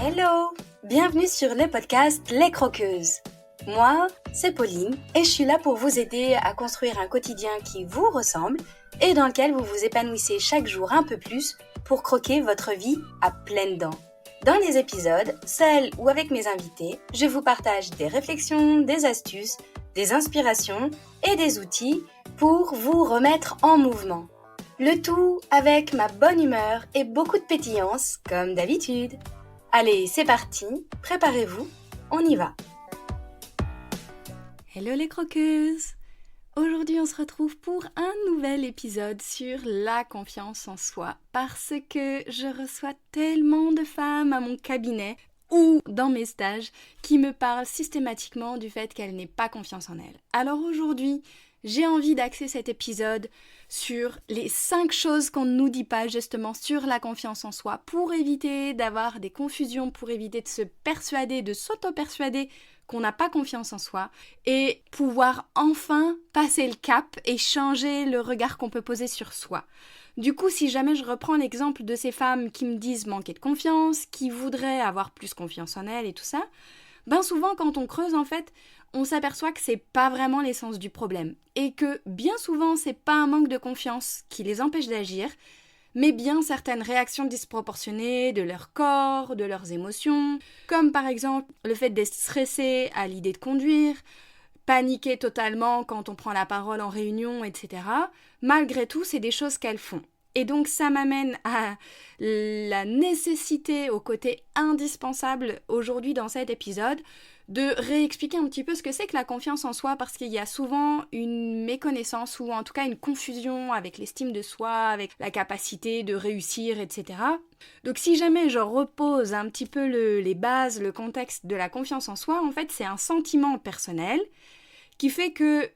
Hello! Bienvenue sur le podcast Les Croqueuses. Moi, c'est Pauline et je suis là pour vous aider à construire un quotidien qui vous ressemble et dans lequel vous vous épanouissez chaque jour un peu plus pour croquer votre vie à pleines dents. Dans les épisodes, seul ou avec mes invités, je vous partage des réflexions, des astuces, des inspirations et des outils pour vous remettre en mouvement. Le tout avec ma bonne humeur et beaucoup de pétillance, comme d'habitude. Allez, c'est parti, préparez-vous, on y va. Hello les croqueuses! Aujourd'hui, on se retrouve pour un nouvel épisode sur la confiance en soi parce que je reçois tellement de femmes à mon cabinet ou dans mes stages qui me parlent systématiquement du fait qu'elles n'aient pas confiance en elles. Alors aujourd'hui, j'ai envie d'axer cet épisode sur les 5 choses qu'on ne nous dit pas justement sur la confiance en soi pour éviter d'avoir des confusions, pour éviter de se persuader, de s'auto-persuader qu'on n'a pas confiance en soi et pouvoir enfin passer le cap et changer le regard qu'on peut poser sur soi. Du coup, si jamais je reprends l'exemple de ces femmes qui me disent manquer de confiance, qui voudraient avoir plus confiance en elles et tout ça, ben souvent quand on creuse en fait, on s'aperçoit que c'est pas vraiment l'essence du problème et que bien souvent c'est pas un manque de confiance qui les empêche d'agir, mais bien certaines réactions disproportionnées de leur corps, de leurs émotions, comme par exemple le fait d'être stressé à l'idée de conduire, paniquer totalement quand on prend la parole en réunion, etc. Malgré tout, c'est des choses qu'elles font. Et donc ça m'amène à la nécessité, au côté indispensable aujourd'hui dans cet épisode, de réexpliquer un petit peu ce que c'est que la confiance en soi, parce qu'il y a souvent une méconnaissance ou en tout cas une confusion avec l'estime de soi, avec la capacité de réussir, etc. Donc si jamais je repose un petit peu les bases, le contexte de la confiance en soi, en fait c'est un sentiment personnel qui fait que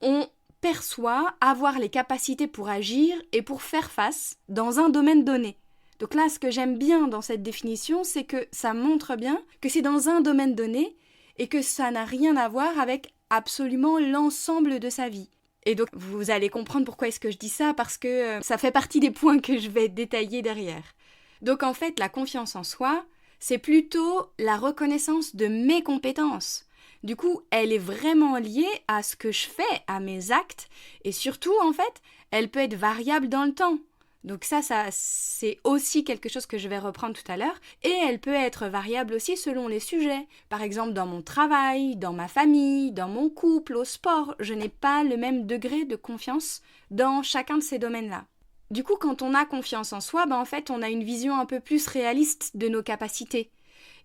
on perçoit avoir les capacités pour agir et pour faire face dans un domaine donné. Donc là, ce que j'aime bien dans cette définition, c'est que ça montre bien que c'est dans un domaine donné et que ça n'a rien à voir avec absolument l'ensemble de sa vie. Et donc, vous allez comprendre pourquoi est-ce que je dis ça, parce que ça fait partie des points que je vais détailler derrière. Donc en fait, la confiance en soi, c'est plutôt la reconnaissance de mes compétences. Du coup, elle est vraiment liée à ce que je fais, à mes actes, et surtout, en fait, elle peut être variable dans le temps. Donc ça, c'est aussi quelque chose que je vais reprendre tout à l'heure, et elle peut être variable aussi selon les sujets. Par exemple, dans mon travail, dans ma famille, dans mon couple, au sport, je n'ai pas le même degré de confiance dans chacun de ces domaines-là. Du coup, quand on a confiance en soi, en fait, on a une vision un peu plus réaliste de nos capacités.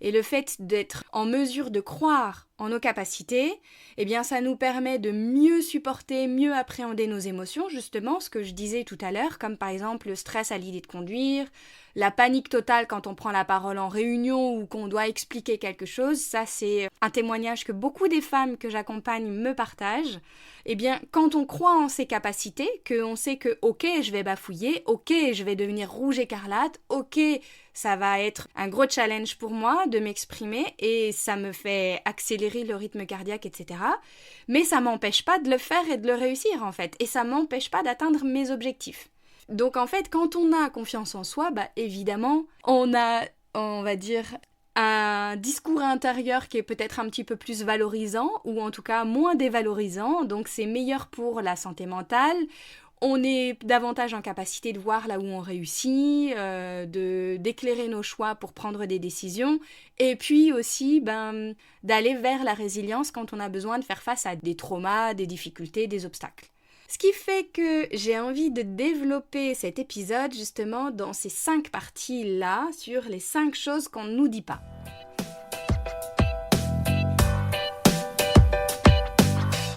Et le fait d'être en mesure de croire en nos capacités, eh bien ça nous permet de mieux supporter, mieux appréhender nos émotions, justement, ce que je disais tout à l'heure, comme par exemple le stress à l'idée de conduire, la panique totale quand on prend la parole en réunion ou qu'on doit expliquer quelque chose. Ça, c'est un témoignage que beaucoup des femmes que j'accompagne me partagent. Eh bien, quand on croit en ses capacités, qu'on sait que, ok, je vais bafouiller, ok, je vais devenir rouge écarlate, ok, ça va être un gros challenge pour moi de m'exprimer et ça me fait accélérer le rythme cardiaque, etc. Mais ça m'empêche pas de le faire et de le réussir, en fait. Et ça m'empêche pas d'atteindre mes objectifs. Donc, en fait, quand on a confiance en soi, évidemment, on a, on va dire, un discours intérieur qui est peut-être un petit peu plus valorisant ou en tout cas moins dévalorisant. Donc, c'est meilleur pour la santé mentale. On est davantage en capacité de voir là où on réussit, d'éclairer nos choix pour prendre des décisions, et puis aussi d'aller vers la résilience quand on a besoin de faire face à des traumas, des difficultés, des obstacles. Ce qui fait que j'ai envie de développer cet épisode justement dans ces 5 parties-là, sur les 5 choses qu'on ne nous dit pas.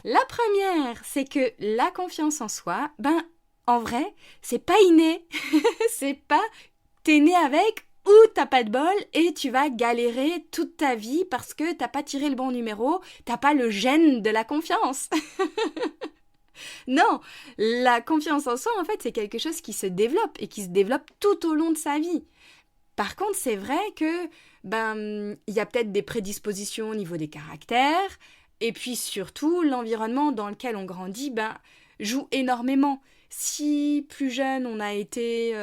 La première, c'est que la confiance en soi, en vrai, c'est pas inné. C'est pas t'es né avec ou t'as pas de bol et tu vas galérer toute ta vie parce que t'as pas tiré le bon numéro, t'as pas le gène de la confiance. Non, la confiance en soi, en fait, c'est quelque chose qui se développe et qui se développe tout au long de sa vie. Par contre, c'est vrai que il y a peut-être des prédispositions au niveau des caractères, et puis surtout, l'environnement dans lequel on grandit joue énormément. Si plus jeune, on a été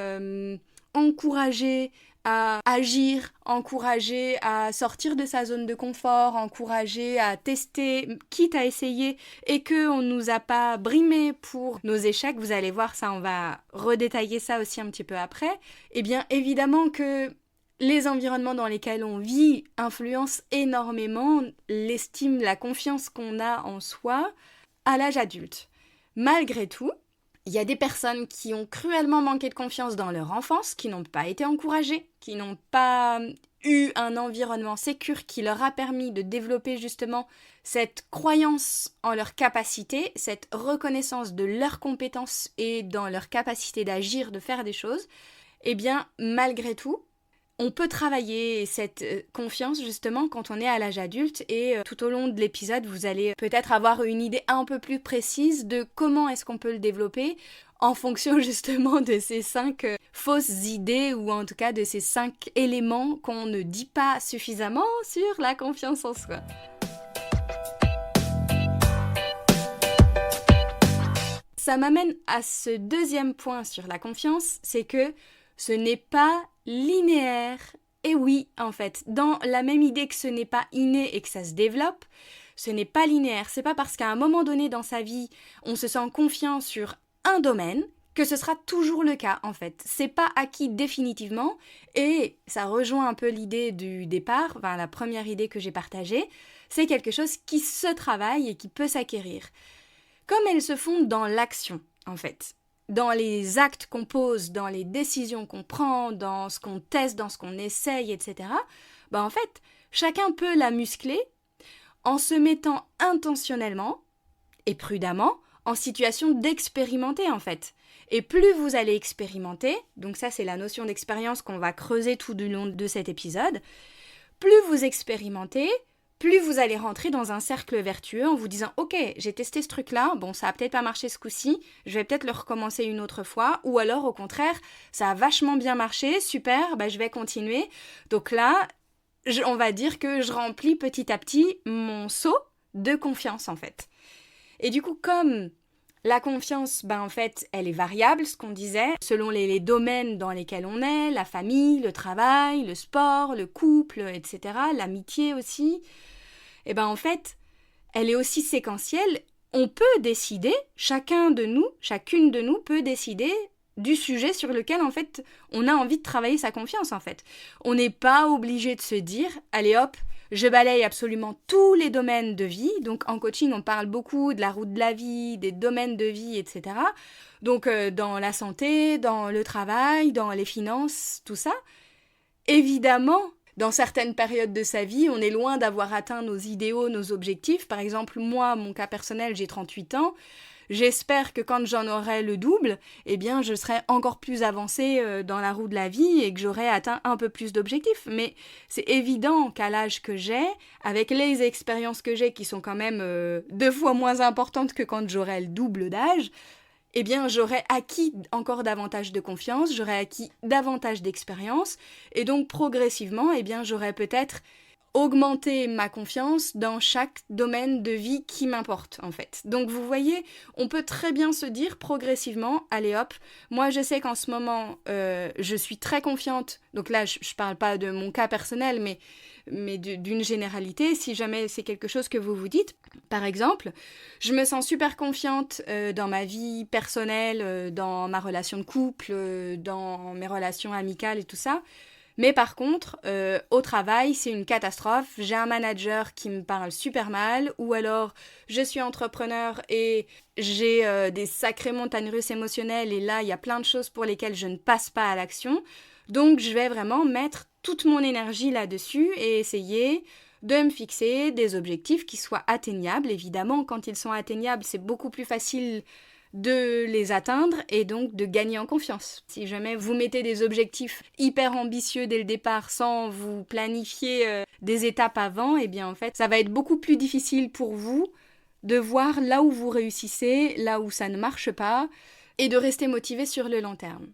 encouragé à agir, encourager à sortir de sa zone de confort, encourager à tester, quitte à essayer, et qu'on ne nous a pas brimé pour nos échecs, vous allez voir ça, on va redétailler ça aussi un petit peu après, eh bien évidemment que les environnements dans lesquels on vit influencent énormément l'estime, la confiance qu'on a en soi à l'âge adulte. Malgré tout, il y a des personnes qui ont cruellement manqué de confiance dans leur enfance, qui n'ont pas été encouragées, qui n'ont pas eu un environnement sécure qui leur a permis de développer justement cette croyance en leur capacité, cette reconnaissance de leurs compétences et dans leur capacité d'agir, de faire des choses. Eh bien, malgré tout, on peut travailler cette confiance justement quand on est à l'âge adulte et tout au long de l'épisode, vous allez peut-être avoir une idée un peu plus précise de comment est-ce qu'on peut le développer en fonction justement de ces 5 fausses idées ou en tout cas de ces 5 éléments qu'on ne dit pas suffisamment sur la confiance en soi. Ça m'amène à ce deuxième point sur la confiance, c'est que ce n'est pas linéaire. Et oui, en fait, dans la même idée que ce n'est pas inné et que ça se développe, ce n'est pas linéaire. C'est pas parce qu'à un moment donné dans sa vie, on se sent confiant sur un domaine que ce sera toujours le cas, en fait. C'est pas acquis définitivement, et ça rejoint un peu l'idée du départ, enfin la première idée que j'ai partagée, c'est quelque chose qui se travaille et qui peut s'acquérir. Comme elles se font dans l'action, en fait. Dans les actes qu'on pose, dans les décisions qu'on prend, dans ce qu'on teste, dans ce qu'on essaye, etc., en fait, chacun peut la muscler en se mettant intentionnellement et prudemment en situation d'expérimenter, en fait. Et plus vous allez expérimenter, donc ça c'est la notion d'expérience qu'on va creuser tout du long de cet épisode, plus vous expérimentez, plus vous allez rentrer dans un cercle vertueux en vous disant « Ok, j'ai testé ce truc-là, bon, ça a peut-être pas marché ce coup-ci, je vais peut-être le recommencer une autre fois, ou alors au contraire, ça a vachement bien marché, super, je vais continuer. » Donc là, on va dire que je remplis petit à petit mon seau de confiance en fait. Et du coup, comme la confiance, en fait, elle est variable, ce qu'on disait, selon les domaines dans lesquels on est, la famille, le travail, le sport, le couple, etc., l'amitié aussi, et en fait, elle est aussi séquentielle. On peut décider, chacune de nous peut décider du sujet sur lequel, en fait, on a envie de travailler sa confiance, en fait. On n'est pas obligé de se dire, allez hop, je balaye absolument tous les domaines de vie. Donc en coaching, on parle beaucoup de la roue de la vie, des domaines de vie, etc. Donc dans la santé, dans le travail, dans les finances, tout ça. Évidemment, dans certaines périodes de sa vie, on est loin d'avoir atteint nos idéaux, nos objectifs. Par exemple, moi, mon cas personnel, j'ai 38 ans. J'espère que quand j'en aurai le double, je serai encore plus avancée dans la roue de la vie et que j'aurai atteint un peu plus d'objectifs. Mais c'est évident qu'à l'âge que j'ai, avec les expériences que j'ai qui sont quand même 2 fois moins importantes que quand j'aurai le double d'âge, j'aurai acquis encore davantage de confiance, j'aurai acquis davantage d'expérience et donc progressivement, j'aurai peut-être augmenter ma confiance dans chaque domaine de vie qui m'importe en fait. Donc vous voyez, on peut très bien se dire progressivement, allez hop, moi je sais qu'en ce moment je suis très confiante, donc là je parle pas de mon cas personnel mais d'une généralité, si jamais c'est quelque chose que vous vous dites, par exemple, je me sens super confiante dans ma vie personnelle, dans ma relation de couple, dans mes relations amicales et tout ça. Mais par contre, au travail, c'est une catastrophe. J'ai un manager qui me parle super mal, ou alors je suis entrepreneur et j'ai des sacrées montagnes russes émotionnelles et là, il y a plein de choses pour lesquelles je ne passe pas à l'action. Donc, je vais vraiment mettre toute mon énergie là-dessus et essayer de me fixer des objectifs qui soient atteignables. Évidemment, quand ils sont atteignables, c'est beaucoup plus facile de les atteindre et donc de gagner en confiance. Si jamais vous mettez des objectifs hyper ambitieux dès le départ sans vous planifier des étapes avant, en fait, ça va être beaucoup plus difficile pour vous de voir là où vous réussissez, là où ça ne marche pas et de rester motivé sur le long terme.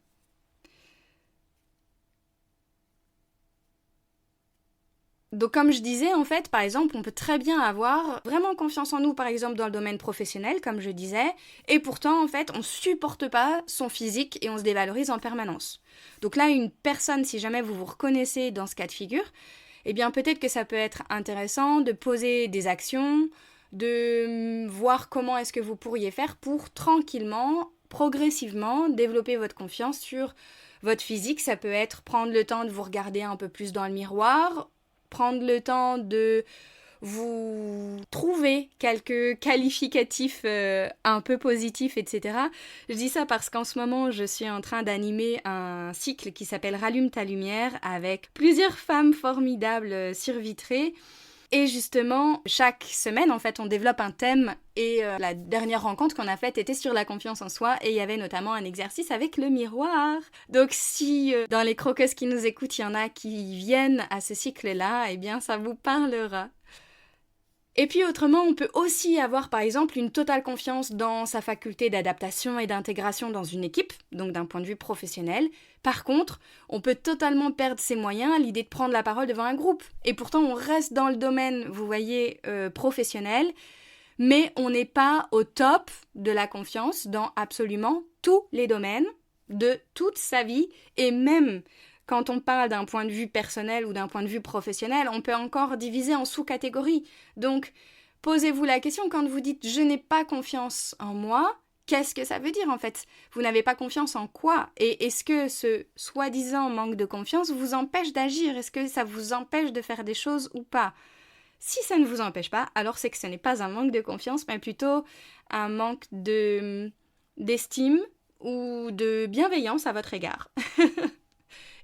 Donc comme je disais, en fait, par exemple, on peut très bien avoir vraiment confiance en nous, par exemple, dans le domaine professionnel, comme je disais, et pourtant, en fait, on supporte pas son physique et on se dévalorise en permanence. Donc là, une personne, si jamais vous vous reconnaissez dans ce cas de figure, eh bien peut-être que ça peut être intéressant de poser des actions, de voir comment est-ce que vous pourriez faire pour tranquillement, progressivement, développer votre confiance sur votre physique. Ça peut être prendre le temps de vous regarder un peu plus dans le miroir, prendre le temps de vous trouver quelques qualificatifs un peu positifs, etc. Je dis ça parce qu'en ce moment, je suis en train d'animer un cycle qui s'appelle Rallume ta lumière avec plusieurs femmes formidables survitrées. Et justement, chaque semaine, en fait, on développe un thème et la dernière rencontre qu'on a faite était sur la confiance en soi et il y avait notamment un exercice avec le miroir. Donc si dans les croqueuses qui nous écoutent, il y en a qui viennent à ce cycle-là, eh bien ça vous parlera. Et puis autrement, on peut aussi avoir par exemple une totale confiance dans sa faculté d'adaptation et d'intégration dans une équipe, donc d'un point de vue professionnel. Par contre, on peut totalement perdre ses moyens à l'idée de prendre la parole devant un groupe. Et pourtant, on reste dans le domaine, vous voyez, professionnel, mais on n'est pas au top de la confiance dans absolument tous les domaines de toute sa vie, et même quand on parle d'un point de vue personnel ou d'un point de vue professionnel, on peut encore diviser en sous-catégories. Donc, posez-vous la question quand vous dites « je n'ai pas confiance en moi », qu'est-ce que ça veut dire en fait ? Vous n'avez pas confiance en quoi ? Et est-ce que ce soi-disant manque de confiance vous empêche d'agir ? Est-ce que ça vous empêche de faire des choses ou pas ? Si ça ne vous empêche pas, alors c'est que ce n'est pas un manque de confiance, mais plutôt un manque d'estime ou de bienveillance à votre égard.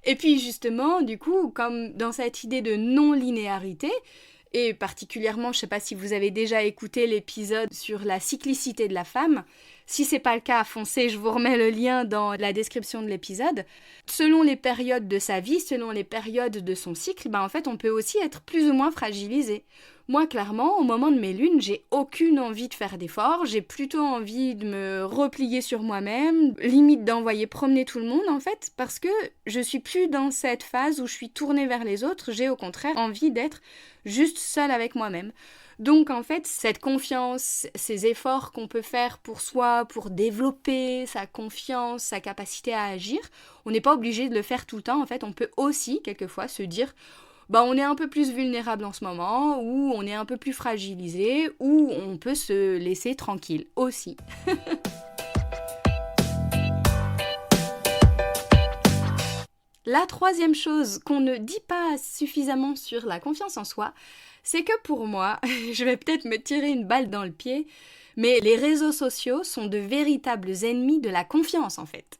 Et puis justement, du coup, comme dans cette idée de non-linéarité, et particulièrement, je ne sais pas si vous avez déjà écouté l'épisode sur la cyclicité de la femme, si c'est pas le cas, foncez, je vous remets le lien dans la description de l'épisode. Selon les périodes de sa vie, selon les périodes de son cycle, en fait, on peut aussi être plus ou moins fragilisé. Moi, clairement, au moment de mes lunes, j'ai aucune envie de faire d'efforts, j'ai plutôt envie de me replier sur moi-même, limite d'envoyer promener tout le monde, en fait, parce que je suis plus dans cette phase où je suis tournée vers les autres, j'ai au contraire envie d'être juste seule avec moi-même. Donc, en fait, cette confiance, ces efforts qu'on peut faire pour soi, pour développer sa confiance, sa capacité à agir, on n'est pas obligé de le faire tout le temps, en fait, on peut aussi, quelquefois, se dire on est un peu plus vulnérable en ce moment, ou on est un peu plus fragilisé, ou on peut se laisser tranquille aussi. La troisième chose qu'on ne dit pas suffisamment sur la confiance en soi, c'est que pour moi, je vais peut-être me tirer une balle dans le pied, mais les réseaux sociaux sont de véritables ennemis de la confiance en fait.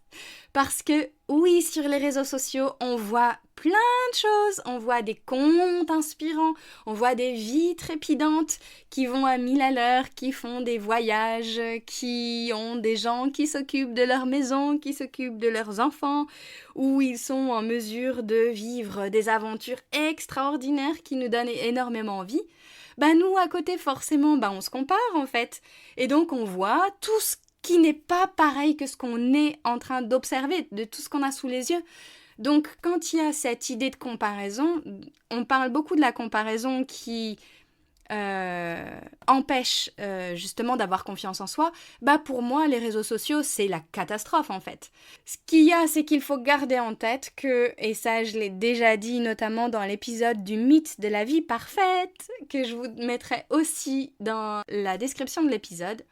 Parce que oui, sur les réseaux sociaux, on voit plein de choses, on voit des comptes inspirants, on voit des vies trépidantes qui vont à 1000 à l'heure, qui font des voyages, qui ont des gens qui s'occupent de leur maison, qui s'occupent de leurs enfants, où ils sont en mesure de vivre des aventures extraordinaires qui nous donnent énormément envie. Nous, à côté, forcément, on se compare en fait. Et donc, on voit tout ce qui n'est pas pareil que ce qu'on est en train d'observer, de tout ce qu'on a sous les yeux. Donc, quand il y a cette idée de comparaison, on parle beaucoup de la comparaison qui empêche justement d'avoir confiance en soi. Pour moi, les réseaux sociaux, c'est la catastrophe en fait. Ce qu'il y a, c'est qu'il faut garder en tête que, et ça je l'ai déjà dit notamment dans l'épisode du mythe de la vie parfaite, que je vous mettrai aussi dans la description de l'épisode,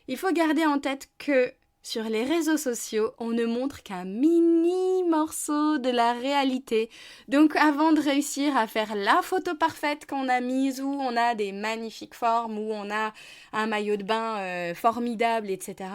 il faut garder en tête que sur les réseaux sociaux, on ne montre qu'un mini morceau de la réalité. Donc avant de réussir à faire la photo parfaite qu'on a mise, où on a des magnifiques formes, où on a un maillot de bain formidable, etc.,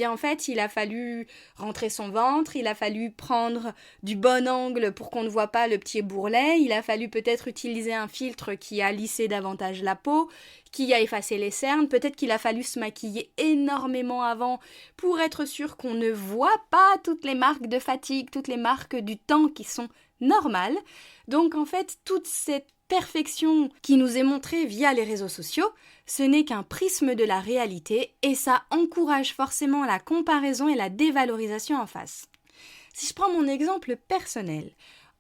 en fait, il a fallu rentrer son ventre, il a fallu prendre du bon angle pour qu'on ne voit pas le petit bourrelet, il a fallu peut-être utiliser un filtre qui a lissé davantage la peau, qui a effacé les cernes, peut-être qu'il a fallu se maquiller énormément avant pour être sûr qu'on ne voit pas toutes les marques de fatigue, toutes les marques du temps qui sont normales. Donc en fait, toute cette perfection qui nous est montrée via les réseaux sociaux, ce n'est qu'un prisme de la réalité et ça encourage forcément la comparaison et la dévalorisation en face. Si je prends mon exemple personnel,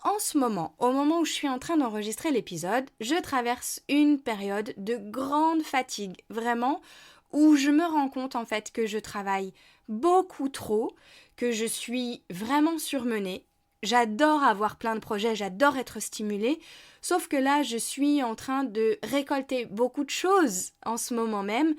En ce moment, au moment où je suis en train d'enregistrer l'épisode, je traverse une période de grande fatigue, vraiment, où je me rends compte en fait que je travaille beaucoup trop, que je suis vraiment surmenée. J'adore avoir plein de projets, j'adore être stimulée, sauf que là, je suis en train de récolter beaucoup de choses en ce moment même,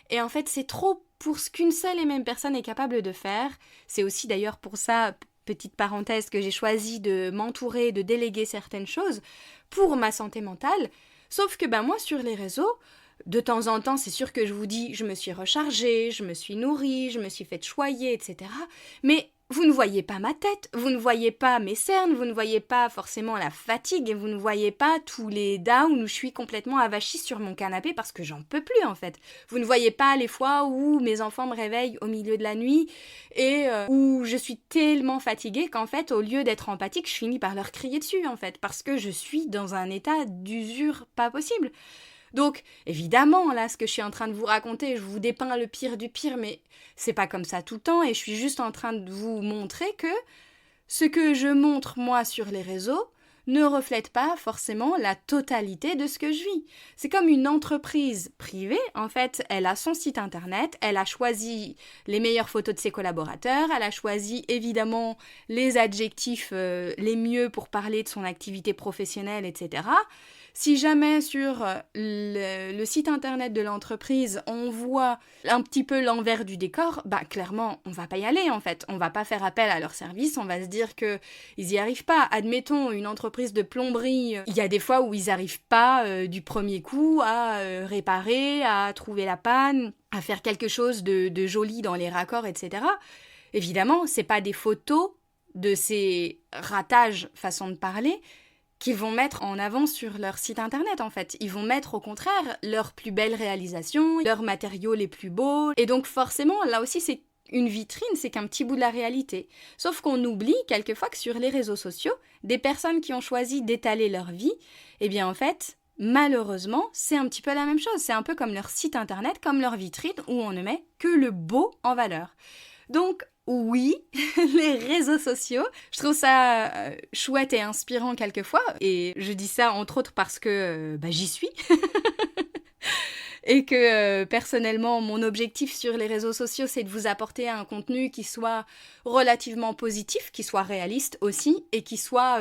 et en fait, c'est trop pour ce qu'une seule et même personne est capable de faire. C'est aussi d'ailleurs pour ça, petite parenthèse, que j'ai choisi de m'entourer, de déléguer certaines choses pour ma santé mentale. Sauf que moi, sur les réseaux, de temps en temps, c'est sûr que je vous dis, je me suis rechargée, je me suis nourrie, je me suis fait choyer, etc. Mais vous ne voyez pas ma tête, vous ne voyez pas mes cernes, vous ne voyez pas forcément la fatigue et vous ne voyez pas tous les downs où je suis complètement avachie sur mon canapé parce que j'en peux plus en fait. Vous ne voyez pas les fois où mes enfants me réveillent au milieu de la nuit et où je suis tellement fatiguée qu'en fait, au lieu d'être empathique, je finis par leur crier dessus en fait parce que je suis dans un état d'usure pas possible. Donc, évidemment, là, ce que je suis en train de vous raconter, je vous dépeins le pire du pire, mais c'est pas comme ça tout le temps, et je suis juste en train de vous montrer que ce que je montre, moi, sur les réseaux, ne reflète pas forcément la totalité de ce que je vis. C'est comme une entreprise privée, en fait, elle a son site internet, elle a choisi les meilleures photos de ses collaborateurs, elle a choisi évidemment les adjectifs les mieux pour parler de son activité professionnelle, etc. Si jamais sur le site internet de l'entreprise, on voit un petit peu l'envers du décor, clairement, on va pas y aller en fait. On va pas faire appel à leur service, on va se dire qu'ils y arrivent pas. Admettons, une entreprise de plomberie, il y a des fois où ils arrivent pas du premier coup à réparer, à trouver la panne, à faire quelque chose de joli dans les raccords, etc. Évidemment, c'est pas des photos de ces ratages, façon de parler, qu'ils vont mettre en avant sur leur site internet en fait. Ils vont mettre au contraire leurs plus belles réalisations, leurs matériaux les plus beaux. Et donc forcément, là aussi c'est une vitrine, c'est qu'un petit bout de la réalité. Sauf qu'on oublie quelquefois que sur les réseaux sociaux, des personnes qui ont choisi d'étaler leur vie, eh bien en fait, malheureusement, c'est un petit peu la même chose. C'est un peu comme leur site internet, comme leur vitrine, où on ne met que le beau en valeur. Donc, oui, les réseaux sociaux, je trouve ça chouette et inspirant quelquefois, et je dis ça entre autres parce que j'y suis, et que personnellement, mon objectif sur les réseaux sociaux, c'est de vous apporter un contenu qui soit relativement positif, qui soit réaliste aussi, et qui soit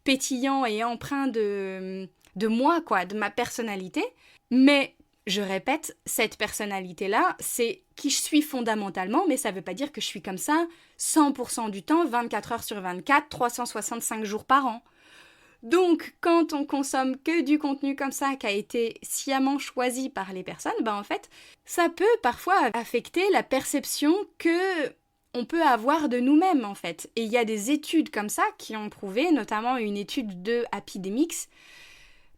pétillant et empreint de moi, quoi, de ma personnalité, mais je répète, cette personnalité-là, c'est qui je suis fondamentalement, mais ça ne veut pas dire que je suis comme ça 100% du temps, 24 heures sur 24, 365 jours par an. Donc, quand on consomme que du contenu comme ça, qui a été sciemment choisi par les personnes, en fait, ça peut parfois affecter la perception que on peut avoir de nous-mêmes, en fait. Et il y a des études comme ça qui ont prouvé, notamment une étude de Epidemics,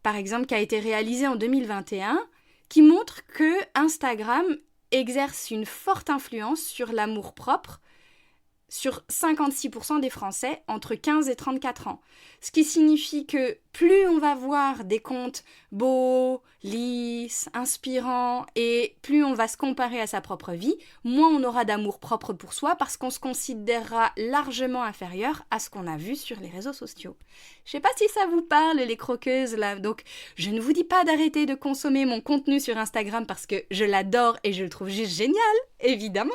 par exemple, qui a été réalisée en 2021, qui montre que Instagram exerce une forte influence sur l'amour-propre sur 56% des Français entre 15 et 34 ans. Ce qui signifie que plus on va voir des comptes beaux, lisses, inspirants, et plus on va se comparer à sa propre vie, moins on aura d'amour-propre pour soi parce qu'on se considérera largement inférieur à ce qu'on a vu sur les réseaux sociaux. Je sais pas si ça vous parle, les croqueuses, là. Donc, je ne vous dis pas d'arrêter de consommer mon contenu sur Instagram parce que je l'adore et je le trouve juste génial, évidemment.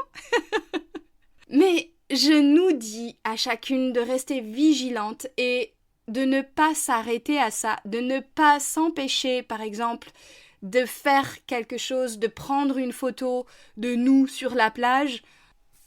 Mais je nous dis à chacune de rester vigilante et de ne pas s'arrêter à ça, de ne pas s'empêcher, par exemple, de faire quelque chose, de prendre une photo de nous sur la plage,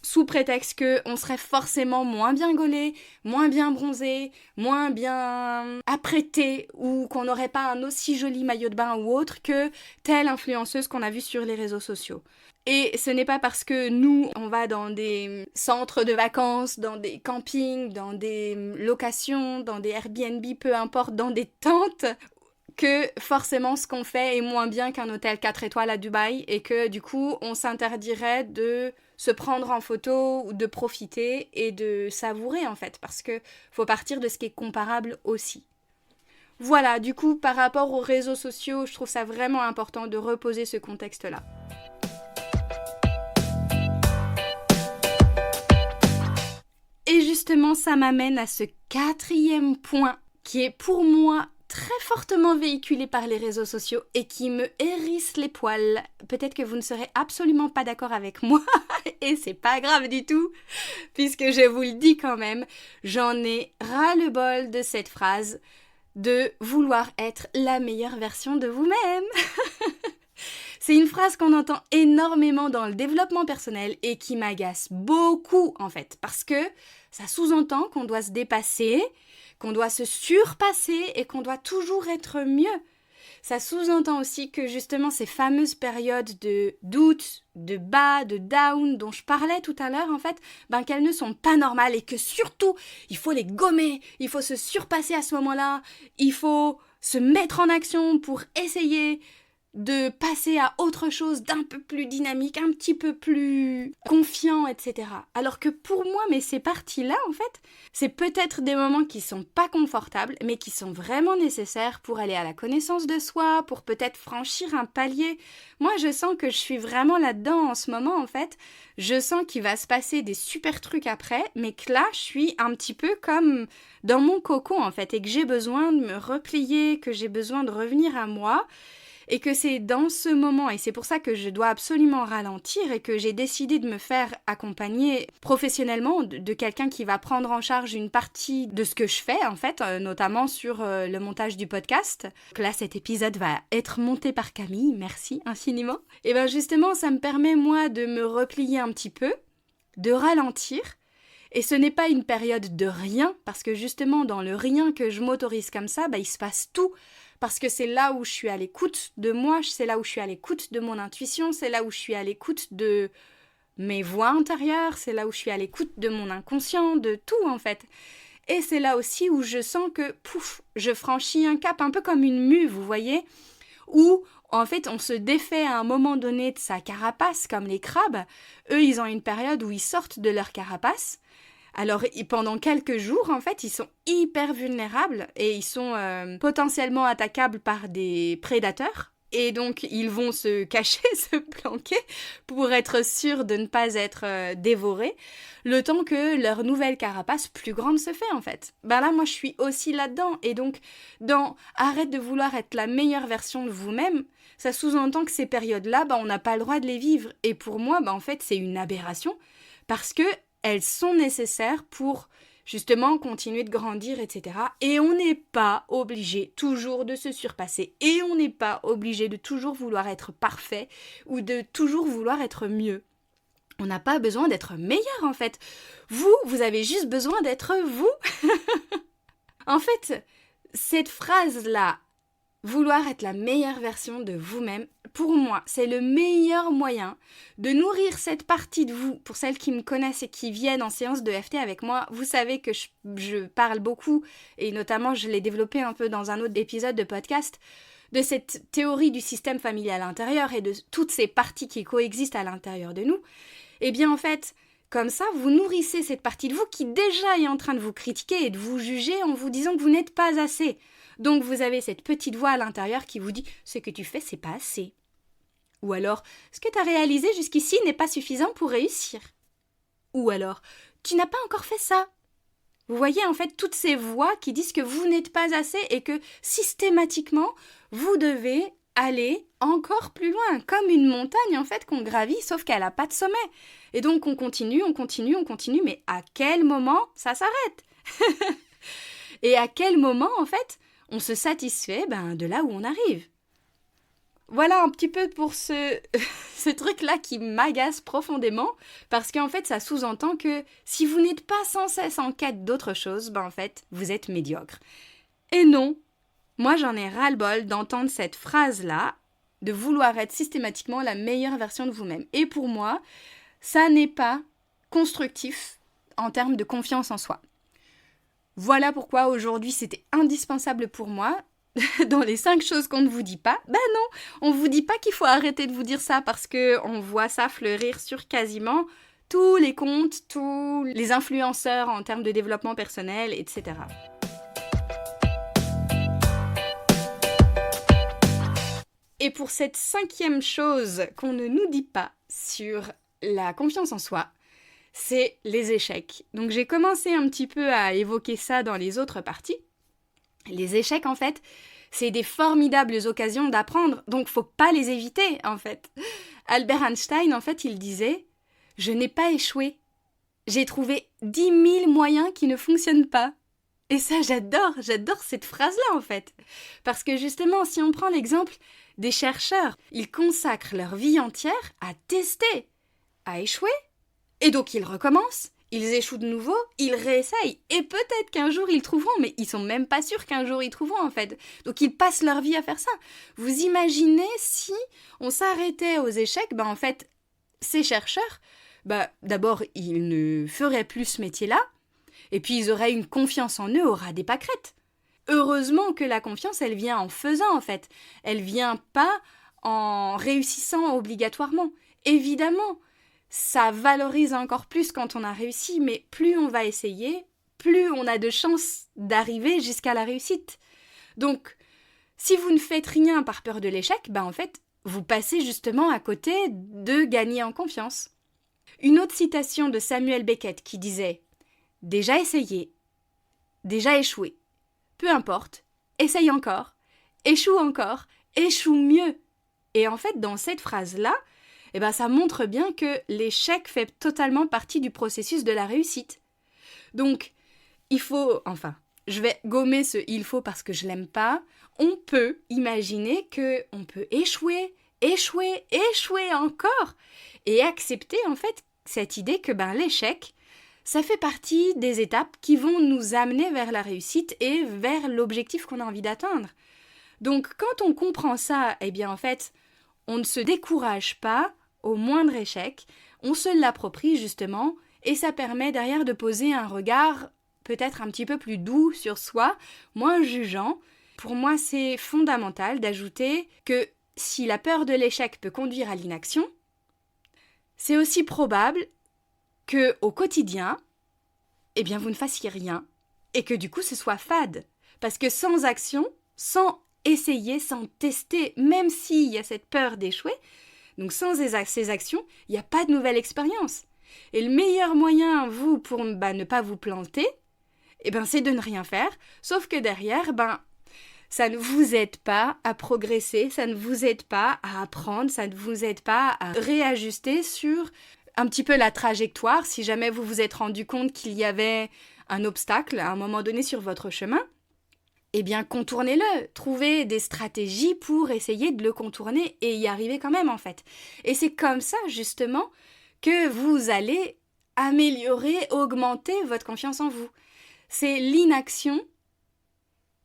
sous prétexte qu'on serait forcément moins bien gaulé, moins bien bronzé, moins bien apprêté, ou qu'on n'aurait pas un aussi joli maillot de bain ou autre que telle influenceuse qu'on a vue sur les réseaux sociaux. Et ce n'est pas parce que nous, on va dans des centres de vacances, dans des campings, dans des locations, dans des Airbnb, peu importe, dans des tentes, que forcément ce qu'on fait est moins bien qu'un hôtel 4 étoiles à Dubaï et que du coup, on s'interdirait de se prendre en photo ou de profiter et de savourer en fait, parce que faut partir de ce qui est comparable aussi. Voilà, du coup, par rapport aux réseaux sociaux, je trouve ça vraiment important de reposer ce contexte-là. Et justement, ça m'amène à ce 4e point qui est pour moi très fortement véhiculée par les réseaux sociaux et qui me hérisse les poils. Peut-être que vous ne serez absolument pas d'accord avec moi et c'est pas grave du tout puisque je vous le dis quand même, j'en ai ras-le-bol de cette phrase de vouloir être la meilleure version de vous-même. C'est une phrase qu'on entend énormément dans le développement personnel et qui m'agace beaucoup en fait parce que ça sous-entend qu'on doit se dépasser, qu'on doit se surpasser et qu'on doit toujours être mieux. Ça sous-entend aussi que justement ces fameuses périodes de doute, de bas, de down dont je parlais tout à l'heure en fait, qu'elles ne sont pas normales et que surtout il faut les gommer, il faut se surpasser à ce moment-là, il faut se mettre en action pour essayer de passer à autre chose d'un peu plus dynamique, un petit peu plus confiant, etc. Alors que pour moi, mais ces parties-là, en fait, c'est peut-être des moments qui sont pas confortables, mais qui sont vraiment nécessaires pour aller à la connaissance de soi, pour peut-être franchir un palier. Moi, je sens que je suis vraiment là-dedans en ce moment, en fait. Je sens qu'il va se passer des super trucs après, mais que là, je suis un petit peu comme dans mon cocon, en fait, et que j'ai besoin de me replier, que j'ai besoin de revenir à moi. Et que c'est dans ce moment, et c'est pour ça que je dois absolument ralentir et que j'ai décidé de me faire accompagner professionnellement de quelqu'un qui va prendre en charge une partie de ce que je fais, en fait, notamment sur le montage du podcast. Donc là, cet épisode va être monté par Camille, merci infiniment. Et bien justement, ça me permet, moi, de me replier un petit peu, de ralentir. Et ce n'est pas une période de rien, parce que justement, dans le rien que je m'autorise comme ça, il se passe tout. Parce que c'est là où je suis à l'écoute de moi, c'est là où je suis à l'écoute de mon intuition, c'est là où je suis à l'écoute de mes voix intérieures, c'est là où je suis à l'écoute de mon inconscient, de tout en fait. Et c'est là aussi où je sens que, je franchis un cap, un peu comme une mue, vous voyez, où en fait on se défait à un moment donné de sa carapace, comme les crabes. Eux, ils ont une période où ils sortent de leur carapace. Alors, pendant quelques jours, en fait, ils sont hyper vulnérables et ils sont potentiellement attaquables par des prédateurs. Et donc, ils vont se cacher, se planquer pour être sûrs de ne pas être dévorés, le temps que leur nouvelle carapace plus grande se fait, en fait. Là, moi, je suis aussi là-dedans. Et donc, dans « arrête de vouloir être la meilleure version de vous-même », ça sous-entend que ces périodes-là, on n'a pas le droit de les vivre. Et pour moi, en fait, c'est une aberration parce que elles sont nécessaires pour justement continuer de grandir, etc. Et on n'est pas obligé toujours de se surpasser. Et on n'est pas obligé de toujours vouloir être parfait ou de toujours vouloir être mieux. On n'a pas besoin d'être meilleur en fait. Vous avez juste besoin d'être vous. En fait, cette phrase-là, vouloir être la meilleure version de vous-même, pour moi, c'est le meilleur moyen de nourrir cette partie de vous. Pour celles qui me connaissent et qui viennent en séance de FT avec moi, vous savez que je parle beaucoup, et notamment je l'ai développé un peu dans un autre épisode de podcast, de cette théorie du système familial intérieur et de toutes ces parties qui coexistent à l'intérieur de nous. Eh bien en fait, comme ça, vous nourrissez cette partie de vous qui déjà est en train de vous critiquer et de vous juger en vous disant que vous n'êtes pas assez. Donc vous avez cette petite voix à l'intérieur qui vous dit « ce que tu fais, c'est pas assez ». Ou alors « ce que tu as réalisé jusqu'ici n'est pas suffisant pour réussir ». Ou alors « tu n'as pas encore fait ça ». Vous voyez en fait toutes ces voix qui disent que vous n'êtes pas assez et que systématiquement, vous devez aller encore plus loin, comme une montagne en fait qu'on gravit, sauf qu'elle n'a pas de sommet. Et donc on continue, mais à quel moment ça s'arrête? Et à quel moment en fait on se satisfait de là où on arrive. Voilà un petit peu pour ce truc-là qui m'agace profondément, parce qu'en fait, ça sous-entend que si vous n'êtes pas sans cesse en quête d'autre chose, en fait, vous êtes médiocre. Et non, moi j'en ai ras-le-bol d'entendre cette phrase-là, de vouloir être systématiquement la meilleure version de vous-même. Et pour moi, ça n'est pas constructif en termes de confiance en soi. Voilà pourquoi aujourd'hui c'était indispensable pour moi, dans les 5 choses qu'on ne vous dit pas, non, on vous dit pas qu'il faut arrêter de vous dire ça parce qu'on voit ça fleurir sur quasiment tous les comptes, tous les influenceurs en termes de développement personnel, etc. Et pour cette 5e chose qu'on ne nous dit pas sur la confiance en soi, c'est les échecs. Donc j'ai commencé un petit peu à évoquer ça dans les autres parties. Les échecs, en fait, c'est des formidables occasions d'apprendre, donc faut pas les éviter, en fait. Albert Einstein, en fait, il disait « Je n'ai pas échoué. J'ai trouvé 10 000 moyens qui ne fonctionnent pas. » Et ça, j'adore cette phrase-là, en fait. Parce que justement, si on prend l'exemple des chercheurs, ils consacrent leur vie entière à tester, à échouer, et donc ils recommencent, ils échouent de nouveau, ils réessayent, et peut-être qu'un jour ils trouveront, mais ils sont même pas sûrs qu'un jour ils trouveront, en fait. Donc ils passent leur vie à faire ça. Vous imaginez si on s'arrêtait aux échecs, en fait, ces chercheurs, d'abord, ils ne feraient plus ce métier-là, et puis ils auraient une confiance en eux au ras des pâquerettes. Heureusement que la confiance, elle vient en faisant, en fait. Elle vient pas en réussissant obligatoirement. Évidemment, ça valorise encore plus quand on a réussi, mais plus on va essayer, plus on a de chances d'arriver jusqu'à la réussite. Donc, si vous ne faites rien par peur de l'échec, en fait, vous passez justement à côté de gagner en confiance. Une autre citation de Samuel Beckett qui disait « Déjà essayé, déjà échoué. Peu importe, essaye encore, échoue encore, échoue mieux. » Et en fait, dans cette phrase-là, ça montre bien que l'échec fait totalement partie du processus de la réussite. Donc, je vais gommer ce « il faut » parce que je l'aime pas. On peut imaginer qu'on peut échouer encore et accepter en fait cette idée que l'échec, ça fait partie des étapes qui vont nous amener vers la réussite et vers l'objectif qu'on a envie d'atteindre. Donc, quand on comprend ça, en fait, on ne se décourage pas au moindre échec, on se l'approprie justement, et ça permet derrière de poser un regard peut-être un petit peu plus doux sur soi, moins jugeant. Pour moi, c'est fondamental d'ajouter que si la peur de l'échec peut conduire à l'inaction, c'est aussi probable que au quotidien, vous ne fassiez rien, et que du coup ce soit fade. Parce que sans action, sans essayer, sans tester, même s'il y a cette peur d'échouer, donc sans ces actions, il n'y a pas de nouvelle expérience. Et le meilleur moyen, vous, pour ne pas vous planter, c'est de ne rien faire, sauf que derrière, ça ne vous aide pas à progresser, ça ne vous aide pas à apprendre, ça ne vous aide pas à réajuster sur un petit peu la trajectoire, si jamais vous vous êtes rendu compte qu'il y avait un obstacle à un moment donné sur votre chemin, contournez-le, trouvez des stratégies pour essayer de le contourner et y arriver quand même en fait. Et c'est comme ça justement que vous allez améliorer, augmenter votre confiance en vous. C'est l'inaction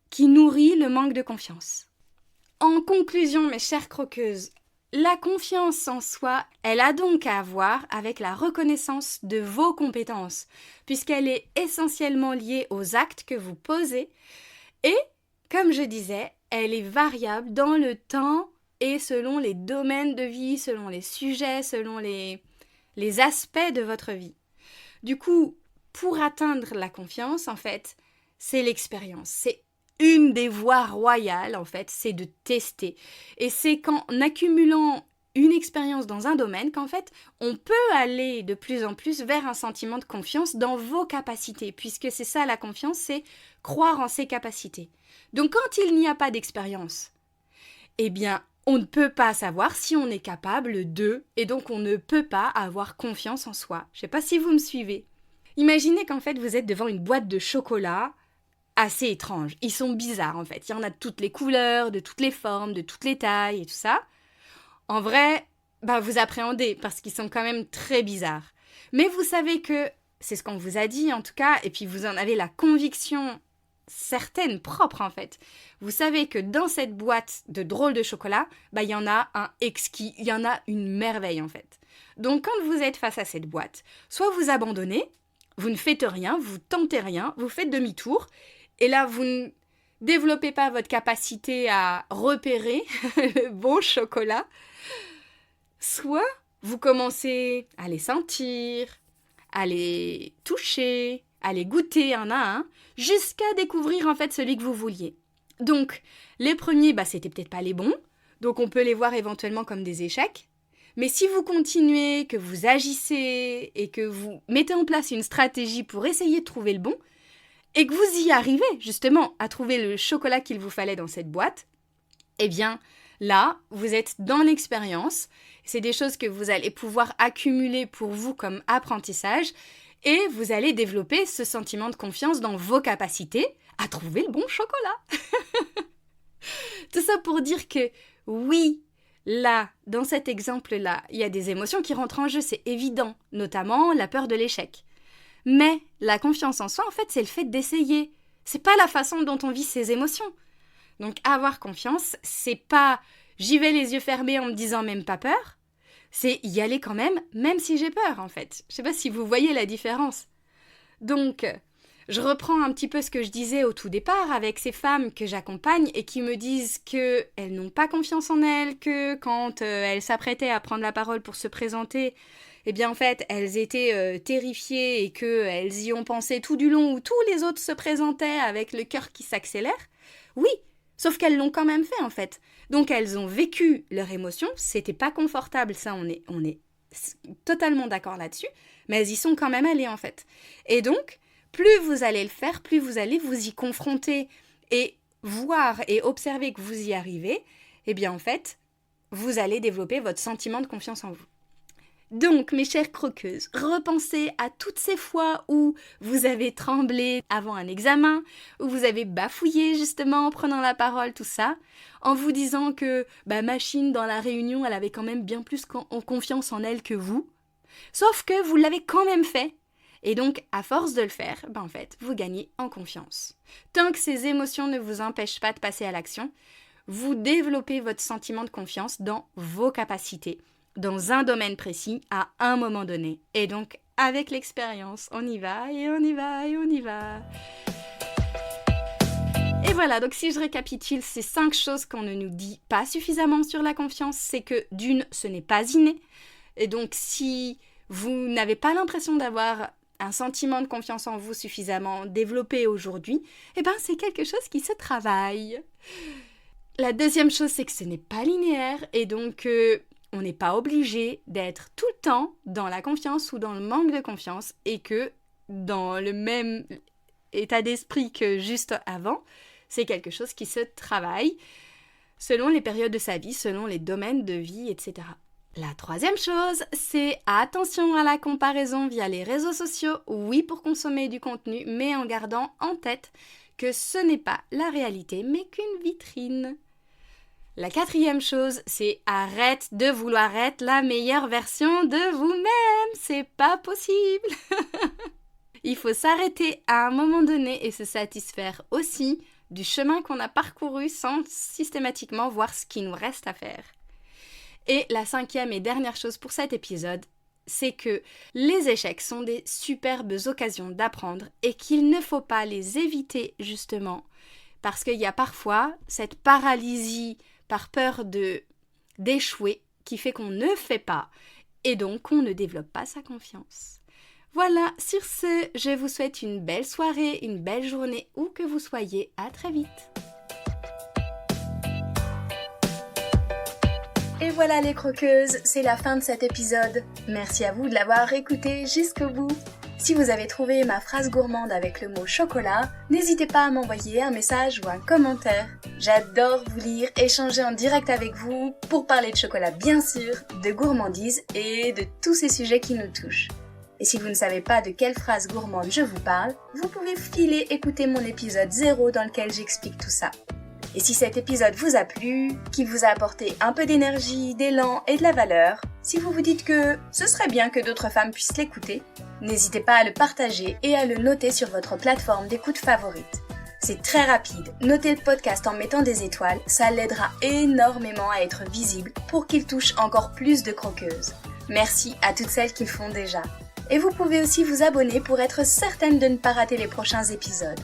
qui nourrit le manque de confiance. En conclusion, mes chères croqueuses, la confiance en soi, elle a donc à voir avec la reconnaissance de vos compétences, puisqu'elle est essentiellement liée aux actes que vous posez et, comme je disais, elle est variable dans le temps et selon les domaines de vie, selon les sujets, selon les aspects de votre vie. Du coup, pour atteindre la confiance, en fait, c'est l'expérience, c'est une des voies royales, en fait, c'est de tester. Et c'est qu'en accumulant une expérience dans un domaine qu'en fait, on peut aller de plus en plus vers un sentiment de confiance dans vos capacités, puisque c'est ça la confiance, c'est croire en ses capacités. Donc quand il n'y a pas d'expérience, on ne peut pas savoir si on est capable de, et donc on ne peut pas avoir confiance en soi. Je ne sais pas si vous me suivez. Imaginez qu'en fait, vous êtes devant une boîte de chocolat assez étranges. Ils sont bizarres en fait. Il y en a de toutes les couleurs, de toutes les formes, de toutes les tailles et tout ça. En vrai, vous appréhendez parce qu'ils sont quand même très bizarres. Mais vous savez que c'est ce qu'on vous a dit en tout cas, et puis vous en avez la conviction certaine, propre en fait. Vous savez que dans cette boîte de drôles de chocolat, il y en a un exquis, il y en a une merveille en fait. Donc quand vous êtes face à cette boîte, soit vous abandonnez, vous ne faites rien, vous tentez rien, vous faites demi-tour, et là, vous ne développez pas votre capacité à repérer le bon chocolat. Soit vous commencez à les sentir, à les toucher, à les goûter un à un, jusqu'à découvrir en fait celui que vous vouliez. Donc, les premiers, c'était peut-être pas les bons, donc on peut les voir éventuellement comme des échecs. Mais si vous continuez, que vous agissez et que vous mettez en place une stratégie pour essayer de trouver le bon, et que vous y arrivez justement à trouver le chocolat qu'il vous fallait dans cette boîte, eh bien là, vous êtes dans l'expérience. C'est des choses que vous allez pouvoir accumuler pour vous comme apprentissage et vous allez développer ce sentiment de confiance dans vos capacités à trouver le bon chocolat. Tout ça pour dire que oui, là, dans cet exemple-là, il y a des émotions qui rentrent en jeu, c'est évident, notamment la peur de l'échec. Mais la confiance en soi, en fait, c'est le fait d'essayer. C'est pas la façon dont on vit ses émotions. Donc avoir confiance, c'est pas j'y vais les yeux fermés en me disant même pas peur, c'est y aller quand même si j'ai peur en fait. Je sais pas si vous voyez la différence. Donc, je reprends un petit peu ce que je disais au tout départ avec ces femmes que j'accompagne et qui me disent qu'elles n'ont pas confiance en elles, que quand elles s'apprêtaient à prendre la parole pour se présenter, eh bien en fait, elles étaient terrifiées et qu'elles y ont pensé tout du long où tous les autres se présentaient avec le cœur qui s'accélère. Oui, sauf qu'elles l'ont quand même fait en fait. Donc elles ont vécu leur émotion, c'était pas confortable, ça on est totalement d'accord là-dessus, mais elles y sont quand même allées en fait. Et donc, plus vous allez le faire, plus vous allez vous y confronter et voir et observer que vous y arrivez, eh bien en fait, vous allez développer votre sentiment de confiance en vous. Donc, mes chères croqueuses, repensez à toutes ces fois où vous avez tremblé avant un examen, où vous avez bafouillé justement en prenant la parole, tout ça, en vous disant que Machine dans la réunion, elle avait quand même bien plus confiance en elle que vous, sauf que vous l'avez quand même fait. Et donc, à force de le faire, en fait, vous gagnez en confiance. Tant que ces émotions ne vous empêchent pas de passer à l'action, vous développez votre sentiment de confiance dans vos capacités, dans un domaine précis, à un moment donné. Et donc, avec l'expérience, on y va, et on y va, et on y va. Et voilà, donc si je récapitule ces 5 choses qu'on ne nous dit pas suffisamment sur la confiance, c'est que d'une, ce n'est pas inné. Et donc, si vous n'avez pas l'impression d'avoir un sentiment de confiance en vous suffisamment développé aujourd'hui, c'est quelque chose qui se travaille. La deuxième chose, c'est que ce n'est pas linéaire, et donc on n'est pas obligé d'être tout le temps dans la confiance ou dans le manque de confiance, et que dans le même état d'esprit que juste avant, c'est quelque chose qui se travaille selon les périodes de sa vie, selon les domaines de vie, etc. La troisième chose, c'est attention à la comparaison via les réseaux sociaux, oui pour consommer du contenu, mais en gardant en tête que ce n'est pas la réalité, mais qu'une vitrine. La quatrième chose, c'est arrête de vouloir être la meilleure version de vous-même, c'est pas possible. Il faut s'arrêter à un moment donné et se satisfaire aussi du chemin qu'on a parcouru sans systématiquement voir ce qui nous reste à faire. Et la cinquième et dernière chose pour cet épisode, c'est que les échecs sont des superbes occasions d'apprendre et qu'il ne faut pas les éviter justement parce qu'il y a parfois cette paralysie par peur d'échouer qui fait qu'on ne fait pas et donc qu'on ne développe pas sa confiance. Voilà, sur ce, je vous souhaite une belle soirée, une belle journée où que vous soyez. À très vite. Et voilà les croqueuses, c'est la fin de cet épisode. Merci à vous de l'avoir écouté jusqu'au bout. Si vous avez trouvé ma phrase gourmande avec le mot chocolat, n'hésitez pas à m'envoyer un message ou un commentaire. J'adore vous lire, échanger en direct avec vous pour parler de chocolat bien sûr, de gourmandise et de tous ces sujets qui nous touchent. Et si vous ne savez pas de quelle phrase gourmande je vous parle, vous pouvez filer écouter mon épisode 0 dans lequel j'explique tout ça. Et si cet épisode vous a plu, qu'il vous a apporté un peu d'énergie, d'élan et de la valeur, si vous vous dites que ce serait bien que d'autres femmes puissent l'écouter, n'hésitez pas à le partager et à le noter sur votre plateforme d'écoute favorite. C'est très rapide, notez le podcast en mettant des étoiles, ça l'aidera énormément à être visible pour qu'il touche encore plus de croqueuses. Merci à toutes celles qui le font déjà. Et vous pouvez aussi vous abonner pour être certaine de ne pas rater les prochains épisodes.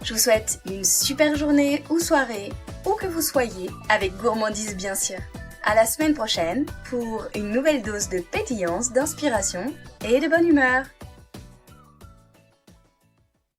Je vous souhaite une super journée ou soirée, où que vous soyez, avec gourmandise bien sûr. À la semaine prochaine pour une nouvelle dose de pétillance, d'inspiration et de bonne humeur.